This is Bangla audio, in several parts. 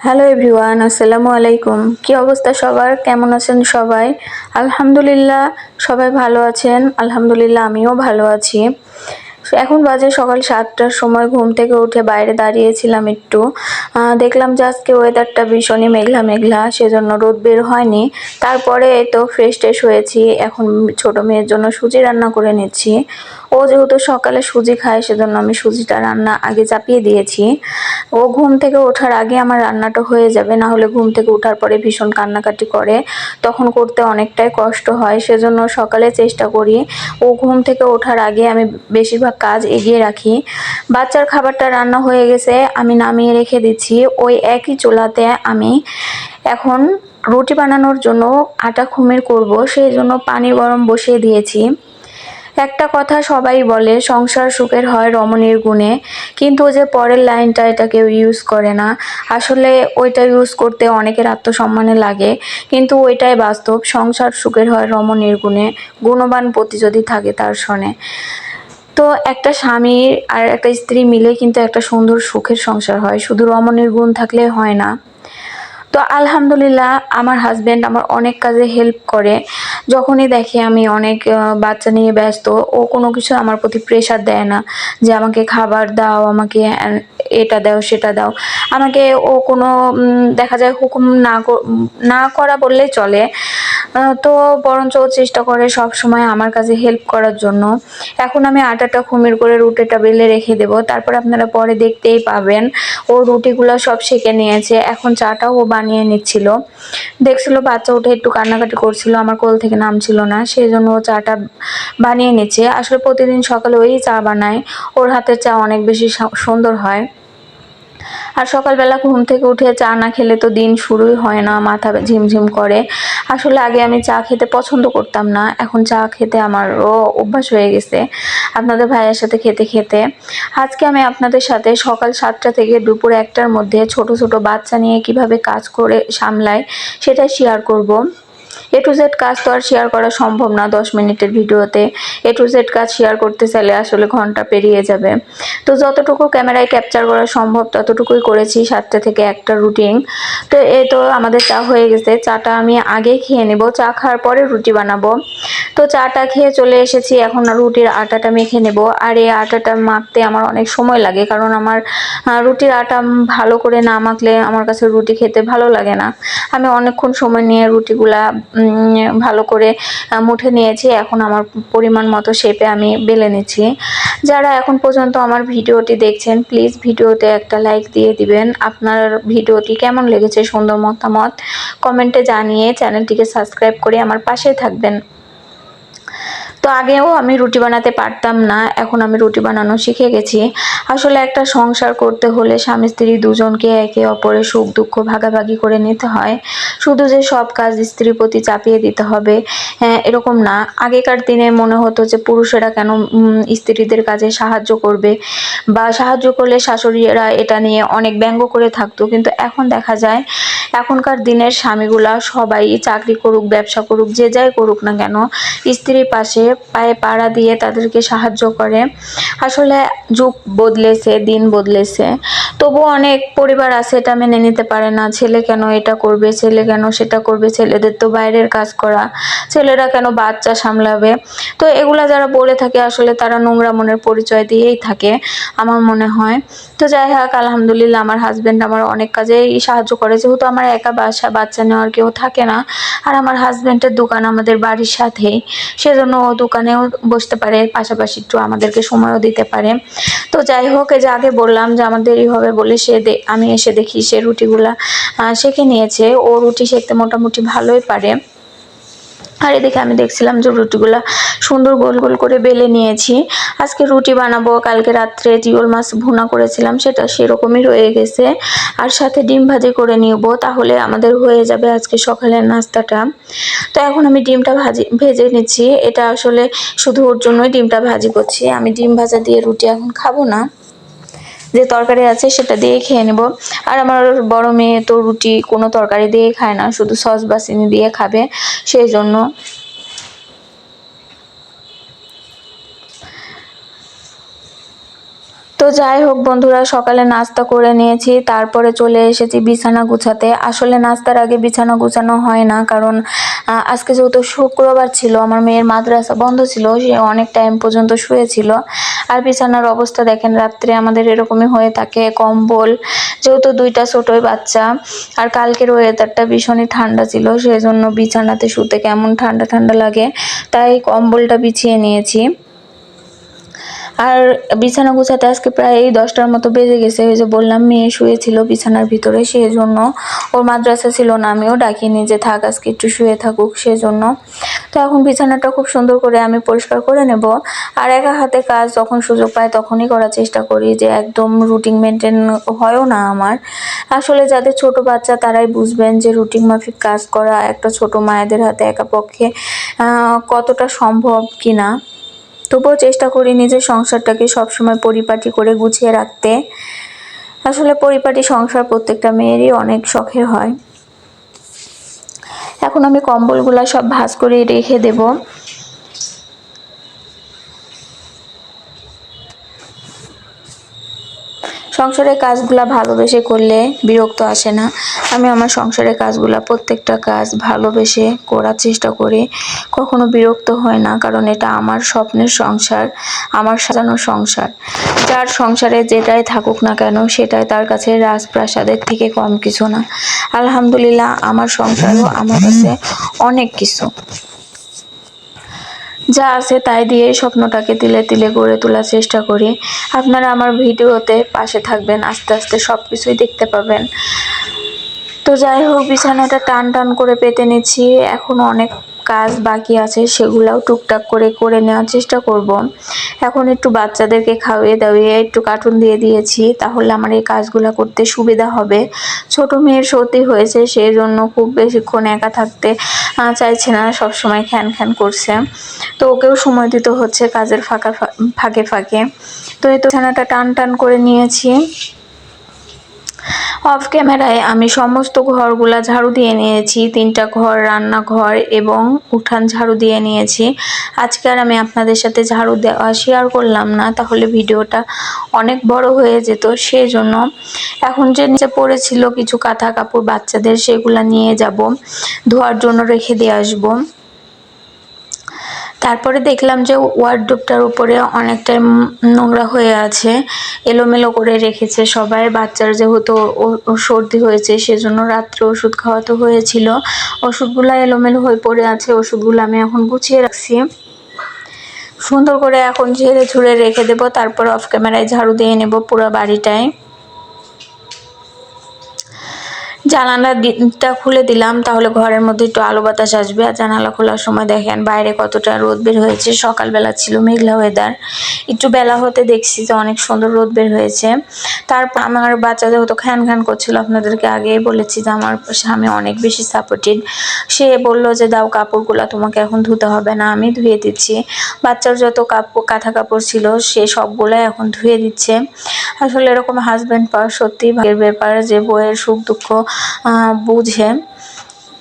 হ্যালো এভরিওয়ান, আসসালামু আলাইকুম। কি অবস্থা সবার? কেমন আছেন সবাই? আলহামদুলিল্লাহ সবাই ভালো আছেন। আলহামদুলিল্লাহ আমিও ভালো আছি। এখন বাজে সকাল 7টার সময় ঘুম থেকে উঠে বাইরে দাঁড়িয়েছিলাম একটু। দেখলাম যে আজকে ওয়েদারটা ভীষণই মেঘলা মেঘলা, সেজন্য রোদ বের হয়নি। তারপরে এই তো ফ্রেশ ট্রেশ হয়েছি। এখন ছোট মেয়ের জন্য সুজি রান্না করে নিচ্ছি। ও যেহেতু সকালে সুজি খায়, সেজন্য আমি সুজিটা রান্না আগে চাপিয়ে দিয়েছি। ও ঘুম থেকে ওঠার আগে আমার রান্নাটা হয়ে যাবে, না হলে ঘুম থেকে ওঠার পরে ভীষণ কান্নাকাটি করে, তখন করতে অনেকটাই কষ্ট হয়। সেজন্য সকালে চেষ্টা করি ও ঘুম থেকে ওঠার আগে আমি বেশিরভাগ কাজ এগিয়ে রাখি। বাচ্চার খাবারটা রান্না হয়ে গেছে, আমি নামিয়ে রেখে দিচ্ছি। ওই একই চুলাতে আমি এখন রুটি বানানোর জন্য আটা খুমির করব, সেই জন্য পানি গরম বসিয়ে দিয়েছি। একটা কথা সবাই বলে, সংসার সুখের হয় রমণীর গুণে, কিন্তু যে পরের লাইনটা এটা কেউ ইউজ করে না। আসলে ওইটা ইউজ করতে অনেকের আত্মসম্মানে লাগে, কিন্তু ওইটাই বাস্তব। সংসার সুখের হয় রমণীর গুণে, গুণবান পতি যদি থাকে তার শোনে। তো একটা স্বামী আর একটা স্ত্রী মিলে কিন্তু একটা সুন্দর সুখের সংসার হয়, শুধু রমণীর গুণ থাকলে হয় না। তো আলহামদুলিল্লাহ আমার হাজবেন্ড আমার অনেক কাজে হেল্প করে। যখনই দেখে আমি অনেক বাচ্চা নিয়ে ব্যস্ত, ও কোনো কিছু আমার প্রতি প্রেশার দেয় না যে আমাকে খাবার দাও, আমাকে এটা দাও সেটা দাও। আমাকে ও কোনো দেখা যায় হুকুম না করা বললেই চলে। তো বরঞ্চ ও চেষ্টা করে সব সময় আমার কাছে হেল্প করার জন্য। এখন আমি আটাটা খুমির করে রুটিটা বেলে রেখে দেব, তারপর আপনারা পরে দেখতেই পাবেন। ও রুটিগুলো সব সেঁকে নিয়েছে, এখন চাটাও ও বানিয়ে নিচ্ছিল। দেখছিল বাচ্চা উঠে একটু কান্নাকাটি করছিল, আমার কোল থেকে নামছিল না, সেই জন্য ও চাটা বানিয়ে নিচ্ছে। আসলে প্রতিদিন সকালে ওই চা বানায়, ওর হাতের চা অনেক বেশি সুন্দর হয়। আর সকালবেলা ঘুম থেকে উঠে চা না খেলে তো দিন শুরুই হয় না, মাথা ঝিমঝিম করে। আসলে আগে আমি চা খেতে পছন্দ করতাম না, এখন চা খেতে আমারও অভ্যাস হয়ে গেছে আপনাদের ভাইয়ের সাথে খেতে খেতে। আজকে আমি আপনাদের সাথে সকাল 7টা থেকে দুপুর 1টার মধ্যে ছোট ছোট বাচ্চা নিয়ে কিভাবে কাজ করে সামলাই সেটা শেয়ার করব। A to Z কাজ তো আর শেয়ার করা সম্ভব না 10 মিনিটের ভিডিওতে। A to Z কাজ শেয়ার করতে চাইলে আসলে ঘন্টা পেরিয়ে যাবে। তো যতটুকু ক্যামেরায় ক্যাপচার করা সম্ভব ততটুকুই করেছি 7টা থেকে 1টা রুটিন। তো এই তো আমাদের চা হয়ে গেছে, চাটা আমি আগে খেয়ে নেব, চা খাওয়ার পরে রুটি বানাবো। তো চাটা খেয়ে চলে এসেছি, এখন রুটির আটাটা মেখে নেব। আর এই আটাটা মাখতে আমার অনেক সময় লাগে, কারণ আমার রুটির আটা ভালো করে না মাখলে আমার কাছে রুটি খেতে ভালো লাগে না। আমি অনেকক্ষণ সময় নিয়ে রুটিগুলা ভালো করে মুঠে নিয়েছি। এখন আমার পরিমাণ মতো শেপে আমি বেলে নিচ্ছি। যারা এখন পর্যন্ত আমার ভিডিওটি দেখছেন, প্লিজ ভিডিওতে একটা লাইক দিয়ে দিবেন। আপনার ভিডিওটি কেমন লেগেছে সুন্দর মতামত কমেন্টে জানিয়ে চ্যানেলটিকে সাবস্ক্রাইব করে আমার পাশে থাকবেন। তো আগেও আমি রুটি বানাতে পারতাম না, এখন আমি রুটি বানানো শিখে গেছি। আসলে একটা সংসার করতে হলে স্বামী স্ত্রী দুজনকে একে অপরের সুখ দুঃখ ভাগাভাগি করে নিতে হয়। শুধু যে সব কাজ স্ত্রীর প্রতি চাপিয়ে দিতে হবে এরকম না। আগেকার দিনে মনে হতো যে পুরুষেরা কেন স্ত্রীদের কাজে সাহায্য করবে, বা সাহায্য করলে শাশুড়িরা এটা নিয়ে অনেক ব্যঙ্গ করে থাকতো, কিন্তু এখন দেখা যায় এখনকার দিনের স্বামীগুলা সবাই চাকরি করুক, ব্যবসা করুক, যে যাই করুক না কেন, স্ত্রীর পাশে পায়ে পাড়া দিয়ে তাদেরকে সাহায্য করে। আসলে যুগ বদলেছে, দিন বদলেছে, তবু অনেক পরিবার আছে এটা মেনে নিতে পারে না। ছেলে কেন এটা করবে, ছেলে কেন সেটা করবে, ছেলেদের তো বাইরের কাজ করা, ছেলেরা কেন বাচ্চা সামলাবে। তো এগুলা যারা বলে থাকে আসলে তারা নোংরা মনের পরিচয় দিয়েই থাকে আমার মনে হয়। তো যাই হোক, আলহামদুলিল্লাহ আমার হাজবেন্ড আমার অনেক কাজেই সাহায্য করে, যেহেতু আমার একা বাচ্চা নেওয়ার কেউ থাকে না। আর আমার হাজবেন্ডের দোকান আমাদের বাড়ির সাথেই, সেজন্য ও দোকানেও বসতে পারে, পাশাপাশি একটু আমাদেরকে সময়ও দিতে পারে। তো যাই হোক, এই যে আগে বললাম যে আমার দেরি হবে বলে আমি এসে দেখি সে রুটিগুলা সেঁকে নিয়েছে। ও রুটি সেঁকতে মোটামুটি ভালোই পারে। আর এদিকে আমি দেখছিলাম যে রুটিগুলা সুন্দর গোল গোল করে বেলে নিয়েছি। আজকে রুটি বানাবো, কালকে রাত্রে জিওল মাছ ভুনা করেছিলাম সেটা সেরকমই রয়ে গেছে, আর সাথে ডিম ভাজি করে নিব, তাহলে আমাদের হয়ে যাবে আজকে সকালের নাস্তাটা। তো এখন আমি ডিমটা ভেজে নিচ্ছি। এটা আসলে শুধু ওর জন্যই ডিমটা ভাজি করছি, আমি ডিম ভাজা দিয়ে রুটি এখন খাবো না, যে তরকারি আছে সেটা দিয়ে খেয়ে নেব। আর আমার বড় মেয়ে তো রুটি কোনো তরকারি দিয়ে খায় না, শুধু সস বা চিনি দিয়ে খাবে, সেই জন্য। তো যাই হোক বন্ধুরা, সকালে নাস্তা করে নিয়েছি, তারপরে চলে এসেছি বিছানা গুছাতে। আসলে নাস্তার আগে বিছানা গুছানো হয় না, কারণ আজকে যেহেতু শুক্রবার ছিল, আমার মেয়ের মাদ্রাসা বন্ধ ছিল, সে অনেক টাইম পর্যন্ত শুয়েছিল। আর বিছানার অবস্থা দেখেন, রাত্রে আমাদের এরকমই হয়ে থাকে। কম্বল, যেহেতু দুইটা ছোটই বাচ্চা, আর কালকের ওয়েদারটা ভীষণই ঠান্ডা ছিল, সেজন্য বিছানাতে শুতে কেমন ঠান্ডা ঠান্ডা লাগে, তাই কম্বলটা বিছিয়ে নিয়েছি। আর বিছানা গুছাতে আজকে প্রায় 10টার মতো বেজে গেছে। ওই যে বললাম, মেয়ে শুয়েছিল বিছানার ভিতরে, সেই জন্য ওর মাদ্রাসা ছিল না, আমিও ডাকিনি যে থাক আজকে একটু শুয়ে থাকুক, সেজন্য। তো এখন বিছানাটা খুব সুন্দর করে আমি পরিষ্কার করে নেব। আর একা হাতে কাজ যখন সুযোগ পাই তখনই করার চেষ্টা করি, যে একদম রুটিন মেনটেন হয়ও না আমার। আসলে যাদের ছোট বাচ্চা তারাই বুঝবেন যে রুটিন মাফিক কাজ করা একটা ছোট মায়েদের হাতে একা পক্ষে কতটা সম্ভব কিনা। তবুও চেষ্টা করি নিজের সংসারটাকে সবসময় পরিপাটি করে গুছিয়ে রাখতে। আসলে পরিপাটি সংসার প্রত্যেকটা মেয়েরই অনেক শখের হয়। এখন আমি কম্বলগুলা সব ভাঁজ করে রেখে দেব। সংসারের কাজগুলা ভালোবেসে করলে বিরক্ত আসে না। আমি আমার সংসারের কাজগুলা প্রত্যেকটা কাজ ভালোবেসে করার চেষ্টা করি, কখনো বিরক্ত হয় না, কারণ এটা আমার স্বপ্নের সংসার, আমার সাজানো সংসার। যার সংসারে যেটাই থাকুক না কেন সেটাই তার কাছে রাজপ্রাসাদের থেকে কম কিছু না। আলহামদুলিল্লাহ, আমার সংসারও আমার কাছে অনেক কিছু। যা আছে তাই দিয়ে স্বপ্নটাকে তিলে তিলে গড়ে তোলার চেষ্টা করি। আপনারা আমার ভিডিওতে পাশে থাকবেন, আস্তে আস্তে সবকিছুই দেখতে পাবেন। তো যাই হোক, বিছানাটা টান টান করে পেতে নিচ্ছি। এখন অনেক কাজ বাকি আছে, সেগুলাও টুকটাক করে করে নেওয়ার চেষ্টা করব। এখন একটু বাচ্চাদেরকে খাওয়িয়ে দাওয়িয়ে একটু কার্টুন দিয়ে দিয়েছি, তাহলে আমার এই কাজগুলো করতে সুবিধা হবে। ছোট মেয়ের সর্দি হয়েছে, সেই জন্য খুব বেশিক্ষণ একা থাকতে চাইছে না, সবসময় খ্যান খ্যান করছে। তো ওকেও সময় দিতে হচ্ছে কাজের ফাঁকে ফাঁকে। তো এই তো বিছানাটা টান টান করে নিয়েছি। অফ ক্যামেরায় আমি সমস্ত ঘরগুলা ঝাড়ু দিয়ে নিয়েছি, 3টা ঘর, রান্নাঘর এবং উঠান ঝাড়ু দিয়ে নিয়েছি। আজকে আর আমি আপনাদের সাথে ঝাড়ু দেওয়া শেয়ার করলাম না, তাহলে ভিডিওটা অনেক বড় হয়ে যেত, সেজন্য। এখন যে নিচে পড়েছিল কিছু কাঁথা কাপড় বাচ্চাদের, সেগুলা নিয়ে যাব, ধোয়ার জন্য রেখে দিয়ে আসবো। তারপরে দেখলাম যে ওয়ার্ডরোবটার উপরে অনেকটাই নোংরা হয়ে আছে, এলোমেলো করে রেখেছে সবাই। বাচ্চার যেহেতু সর্দি হয়েছে, সেজন্য রাত্রে ওষুধ খাওয়াতে হয়েছিল, ওষুধগুলো এলোমেলো হয়ে পড়ে আছে। ওষুধগুলো আমি এখন গুছিয়ে রাখছি, সুন্দর করে এখন ঝেড়ে ঝুড়ে রেখে দেব। তারপর অফ ক্যামেরায় ঝাড়ু দিয়ে নেব পুরো বাড়িটায়। জানালাটা খুলে দিলাম, তাহলে ঘরের মধ্যে একটু আলো বাতাস আসবে। আর জানালা খোলার সময় দেখেন বাইরে কতটা রোদ বের হয়েছে। সকালবেলা ছিল মেঘলা ওয়েদার, একটু বেলা হতে দেখছি যে অনেক সুন্দর রোদ বের হয়েছে। তারপর আমার বাচ্চা যেহেতু খ্যান খ্যান করছিল, আপনাদেরকে আগেই বলেছি যে আমার স্বামী অনেক বেশি সাপোর্টিভ। সে বলল যে দাও কাপড়গুলো, তোমাকে এখন ধুতে হবে না, আমি ধুয়ে দিচ্ছি। বাচ্চার যত কাঁথা কাপড় ছিল সে সবগুলাই এখন ধুয়ে দিচ্ছে। আসলে এরকম হাজব্যান্ড পাওয়া সত্যি ভাগ্যের ব্যাপার, যে বউয়ের সুখ দুঃখ বুঝে।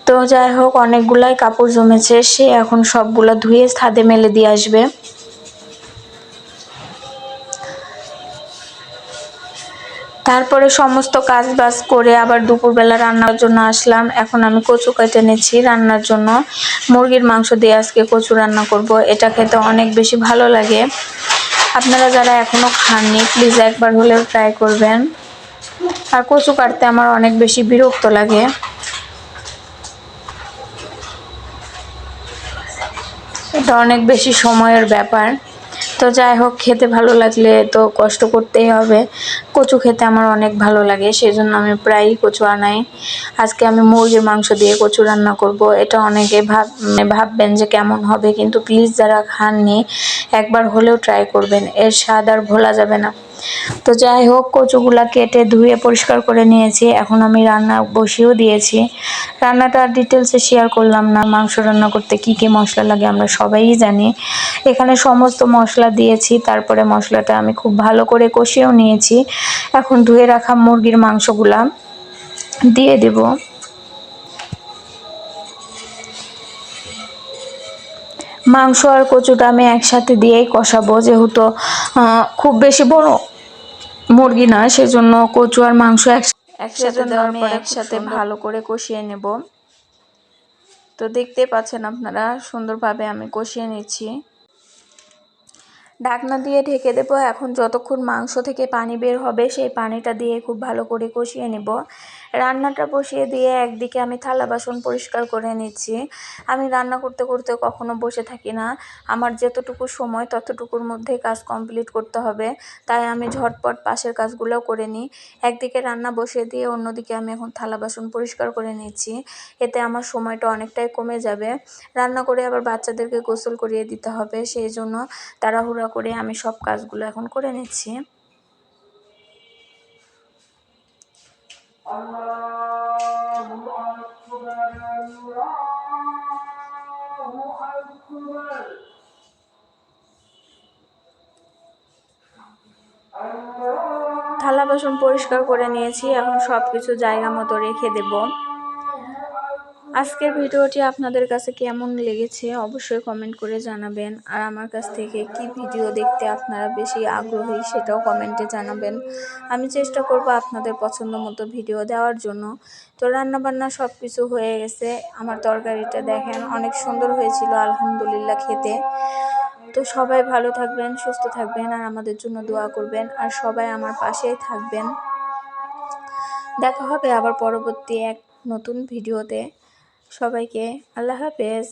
তো যাই হোক, অনেকগুলাই কাপড় জমেছে, সে এখন সবগুলা ধুয়ে ছাদে মেলে দিয়ে আসবে। তারপরে সমস্ত কাজ বাজ করে আবার দুপুরবেলা রান্নার জন্য আসলাম। এখন আমি কচু কেটে নিচ্ছি রান্নার জন্য। মুরগির মাংস দিয়ে আজকে কচু রান্না করব, এটা খেতে অনেক বেশি ভালো লাগে। আপনারা যারা এখনো খাননি, প্লিজ একবার হলেও ট্রাই করবেন। আর কচু কাটতে আমার অনেক বেশি বিরক্ত লাগে, এটা অনেক বেশি সময়ের ব্যাপার। তো যাই হোক, খেতে ভালো লাগলে তো কষ্ট করতেই হবে। কচু খেতে আমার অনেক ভালো লাগে, সেজন্য আমি প্রায়ই কচু আনাই। আজকে আমি মুরগির মাংস দিয়ে কচু রান্না করব। এটা অনেকে ভাববেন যে কেমন হবে, কিন্তু প্লিজ যারা খাননি একবার হলেও ট্রাই করবেন, এর স্বাদ আর ভোলা যাবে না। তো যাই হোক, কচুগুলা কেটে ধুয়ে পরিষ্কার করে নিয়েছি, এখন আমি রান্না বসিয়েও দিয়েছি। রান্নাটা ডিটেলসে শেয়ার করলাম না, মাংস রান্না করতে কি কি মশলা লাগে আমরা সবাই জানি। এখানে সমস্ত মশলা দিয়েছি, তারপরে মশলাটা আমি খুব ভালো করে কষিয়েও নিয়েছি। এখন ধুয়ে রাখা মুরগির মাংসগুলা দিয়ে দেব। মাংস আর কচুটা আমি একসাথে দিয়েই কষাবো, যেহেতু খুব বেশি বড় মুরগি না, সেজন্য কচু আর মাংস একসাথে দেওয়ার পরে একসাথে ভালো করে কষিয়ে নেব। তো দেখতে পাচ্ছেন আপনারা সুন্দরভাবে আমি কষিয়ে নিচ্ছি। ঢাকনা দিয়ে ঢেকে দেবো। এখন যতক্ষণ মাংস থেকে পানি বের হবে সেই পানিটা দিয়ে খুব ভালো করে কষিয়ে নেব। রান্নাটা বসিয়ে দিয়ে একদিকে আমি থালা বাসন পরিষ্কার করে নিচ্ছি। আমি রান্না করতে করতে কখনো বসে থাকি না। আমার যতটুকু সময় ততটুকুর মধ্যে কাজ কমপ্লিট করতে হবে, তাই আমি ঝটপট পাশের কাজগুলোও করে নিই। একদিকে রান্না বসিয়ে দিয়ে অন্যদিকে আমি এখন থালা বাসন পরিষ্কার করে নিচ্ছি। এতে আমার সময়টা অনেকটাই কমে যাবে। রান্না করে আবার বাচ্চাদেরকে গোসল করিয়ে দিতে হবে, সেই জন্য তাড়াহুড়া করে আমি সব কাজগুলো এখন করে নিচ্ছি। থালা বাসন পরিষ্কার করে নিয়েছি, এখন সবকিছু জায়গা মতো রেখে দেব। আজকের ভিডিওটি আপনাদের কাছে কেমন লেগেছে অবশ্যই কমেন্ট করে জানাবেন। আর আমার কাছ থেকে কি ভিডিও দেখতে আপনারা বেশি আগ্রহী সেটাও কমেন্টে জানাবেন। আমি চেষ্টা করব আপনাদের পছন্দ মতো ভিডিও দেওয়ার জন্য। তো রান্নাবান্না সব কিছু হয়ে গেছে। আমার তরকারিটা দেখেন অনেক সুন্দর হয়েছিল আলহামদুলিল্লাহ খেতে। তো সবাই ভালো থাকবেন, সুস্থ থাকবেন, আর আমাদের জন্য দোয়া করবেন, আর সবাই আমার পাশেই থাকবেন। দেখা হবে আবার পরবর্তী এক নতুন ভিডিওতে। সবাইকে আল্লাহ হাফেজ।